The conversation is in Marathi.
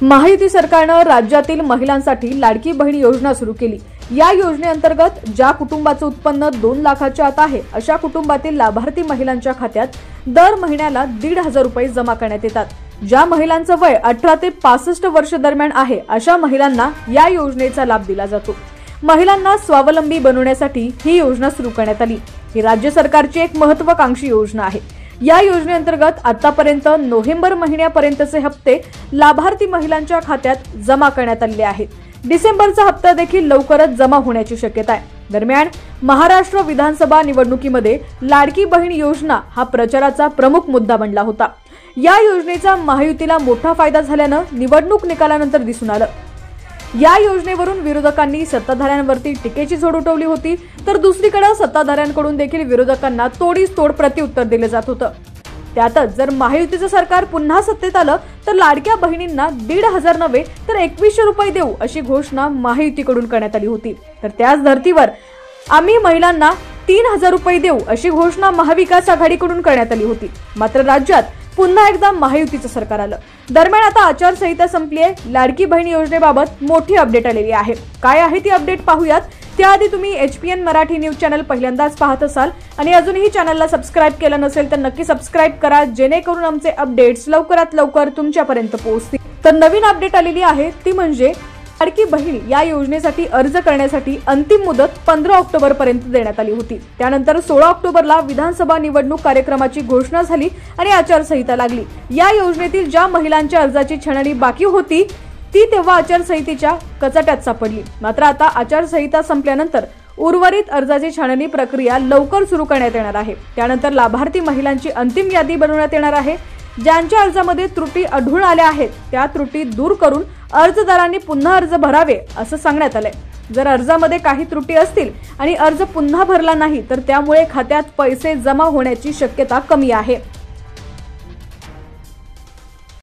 महायुती सरकारनं राज्यातील महिलांसाठी लाडकी बहीण योजना सुरू केली। या योजनेअंतर्गत ज्या कुटुंबाचं उत्पन्न 2 लाखाच्या आत आहे अशा कुटुंबातील लाभार्थी महिलांच्या खात्यात दर महिन्याला 1,500 रुपये जमा करण्यात येतात। ज्या महिलांचं वय 18 ते 65 वर्ष दरम्यान आहे अशा महिलांना या योजनेचा लाभ दिला जातो। महिलांना स्वावलंबी बनवण्यासाठी ही योजना सुरू करण्यात आली। ही राज्य सरकारची एक महत्त्वाकांक्षी योजना आहे। या योजनेअंतर्गत आतापर्यंत नोव्हेंबर महिन्यापर्यंतचे हप्ते लाभार्थी महिलांच्या खात्यात जमा करण्यात आले आहेत। डिसेंबरचा हप्ता देखील लवकरच जमा होण्याची शक्यता आहे। दरम्यान महाराष्ट्र विधानसभा निवडणुकीमध्ये लाडकी बहीण योजना हा प्रचाराचा प्रमुख मुद्दा बनला होता। या योजनेचा महायुतीला मोठा फायदा झाल्यानं निवडणूक निकालानंतर दिसून आलं। या योजनेवरून विरोधकांनी सत्ताधाऱ्यांवरती टीकेची झोड उठवली होती, तर दुसरीकडे सत्ताधाऱ्यांकडून देखील विरोधकांना तोडीस तोड प्रत्युत्तर दिले जात होतं। त्यातच जर महायुतीचं सरकार पुन्हा सत्तेत आलं तर लाडक्या बहिणींना 1,500 नव्हे तर 2100 रुपये देऊ अशी घोषणा महायुतीकडून करण्यात आली होती। तर त्याच धर्तीवर आम्ही महिलांना 3,000 रुपये देऊ अशी घोषणा महाविकास आघाडीकडून करण्यात आली होती। मात्र राज्यात पुन्हा एकदा महायुतीचं सरकार आलं। दरम्यान आता आचारसंहिता संपली आहे। लाडकी बहीण योजनेबाबत मोठी अपडेट आलेली आहे। काय आहे ती अपडेट पाहूयात। त्याआधी तुम्ही HPN मराठी न्यूज चॅनल पहिल्यांदाच पाहत असाल आणि अजूनही चॅनलला सबस्क्राइब केलं नसेल तर नक्की सबस्क्राइब करा, जेणेकरून आमचे अपडेट्स लवकरात लवकर तुमच्यापर्यंत पोहोचतील। तर नवीन अपडेट आलेली आहे ती म्हणजे लाडकी बहीण या योजनेसाठी अर्ज करण्यासाठी अंतिम मुदत 15 ऑक्टोबर पर्यंत देण्यात आली होती। त्यानंतर 16 ऑक्टोबरला विधानसभा निवडणूक कार्यक्रमाची घोषणा झाली आणि आचारसंहिता लागली। या योजनेतील ज्या महिलांच्या अर्जाची छाननी बाकी होती ती तेव्हा आचारसंहितेच्या कचाट्यात सापडली। मात्र आता आचारसंहिता संपल्यानंतर उर्वरित अर्जाची छाननी प्रक्रिया लवकर सुरू करण्यात येणार आहे। त्यानंतर लाभार्थी महिलांची अंतिम यादी बनवण्यात येणार आहे। ज्यांच्या अर्जामध्ये त्रुटी आढळून आल्या आहेत त्या त्रुटी दूर करून अर्जदारांनी पुन्हा अर्ज भरावे असं सांगण्यात आलंय। जर अर्जामध्ये काही त्रुटी असतील आणि अर्ज पुन्हा भरला नाही तर त्यामुळे खात्यात पैसे जमा होण्याची शक्यता कमी आहे।